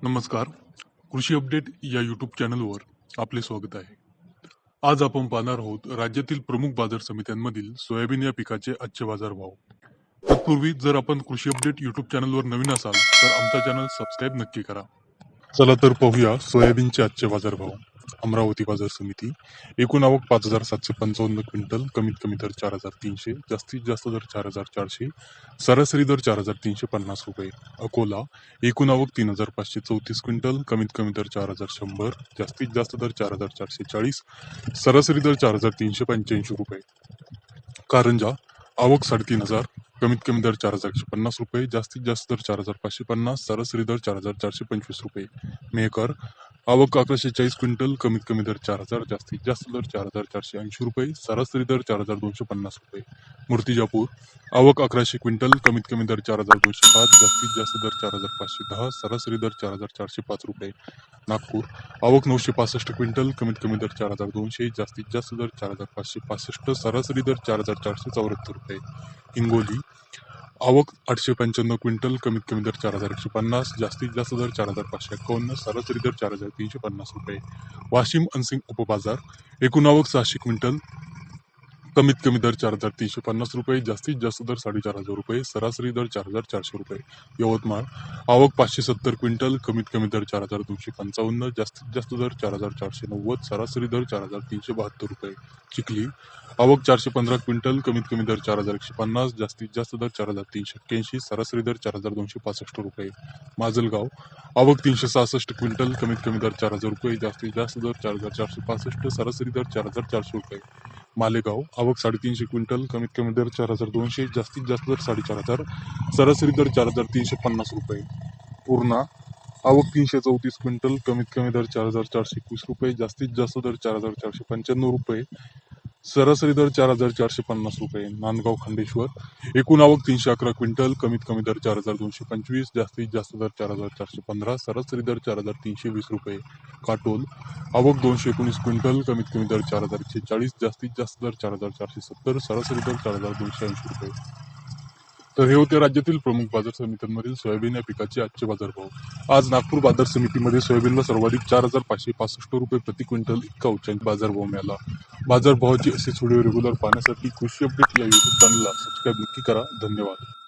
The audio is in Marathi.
नमस्कार. कृषी अपडेट या यूट्यूब चॅनलवर आपले स्वागत आहे. आज आपण पाहणार आहोत राज्यातील प्रमुख बाजार समित्यांमधील सोयाबीन या पिकाचे आजचे बाजारभाव. तत्पूर्वी जर आपण कृषी अपडेट यूट्यूब चॅनलवर नवीन असाल तर आमचा चॅनल सबस्क्राईब नक्की करा. चला तर पाहूया सोयाबीनचे आजचे बाजारभाव. अमरावती बाजार समिती. एकूण आवक 5,755 क्विंटल, कमीत कमी दर 4,300, जास्तीत जास्त दर 4,400, सरासरी दर 4,350 रुपये. अकोला. एकूण आवक 3,534 क्विंटल, कमीत कमी दर 4,100, जास्तीत जास्त दर 4,440, सरासरी दर 4,385 रुपये. कारंजा. आवक 3,500, कमीत कमी दर 4,150 रुपये, जास्तीत जास्त दर 4,550, सरासरी दर 4,425 रुपये. मेहकर. आवक 1,140 क्विंटल, कमीत कमी दर 4,000, जास्तीत जास्त दर 4,480 रुपये, सरासरी दर 4,250 रुपये. मूर्तिजापूर. आवक 1,100 क्विंटल, कमीत कमी दर 4,205, जास्तीत जास्त दर 4,510, सरासरी दर 4,405 रुपये. नागपूर. आवक 965 क्विंटल, कमीत कमी दर 4,200, जास्तीत जास्त दर 4,565, सरासरी दर 4,474 रुपये. हिंगोली. आवक 895 क्विंटल, कमीत कमी दर 4,150, जास्तीत जास्त दर 4,551, सरासरी दर 4,350 रुपये. वाशिम अनसिंग उपबाजार. एकूण आवक 600 क्विंटल, कमीत कमी दर 4,350 रुपये, जास्तीत जास्त दर 4,500 रुपये, सरासरी दर 4,400 रुपये. यवतमाळ. आवक 570 क्विंटल, कमीत कमी दर 4,255, जास्तीत जास्त दर 4,490, सरासरी दर 4,372 रुपये. चिखली. आवक 415 क्विंटल, कमीत कमी दर 4,150, जास्तीत जास्त दर 4,381, सरासरी दर 4,265 रुपये. माजलगाव. आवक 366 क्विंटल, कमीत कमी दर 4,000 रुपये, जास्तीत जास्त दर 4,465, सरासरी दर 4,400 रुपये. मालेगाव. आवक 350 क्विंटल, कमीत कमी दर 4,200, जास्तीत जास्त दर 4,500, सरासरी दर 4,350 रुपये. पूर्णा. आवक 334 क्विंटल, कमीत कमी दर 4,421 रुपये, जास्तीत जास्त दर 4,495 रुपये, सरासरी दर 4,450 रुपये. नांदगाव खंडेश्वर. एकूण आवक 311 क्विंटल, कमीत कमी दर 4,225, जास्तीत जास्त दर 4,415, सरासरी दर 4,320 रुपये. काटोल. आवक 219 क्विंटल, कमीत कमी दर 4,140, जास्तीत जास्त दर 4,470, सरासरी दर 4,280 रुपये. तर हे होते राज्यातील प्रमुख बाजार समित्यांमधील सोयाबीन या पिकाचे आजचे बाजारभाव. आज नागपूर बाजार समितीमध्ये सोयाबीनला सर्वाधिक 4,565 रुपये प्रति क्विंटल इतका उच्चांकी बाजारभाव मिळाला. बाजारभावाची असे व्हिडिओ रेग्युलर पाहण्यासाठी कृषी अपडेट या युट्यूब चॅनलला सबस्क्राईब नक्की करा. धन्यवाद.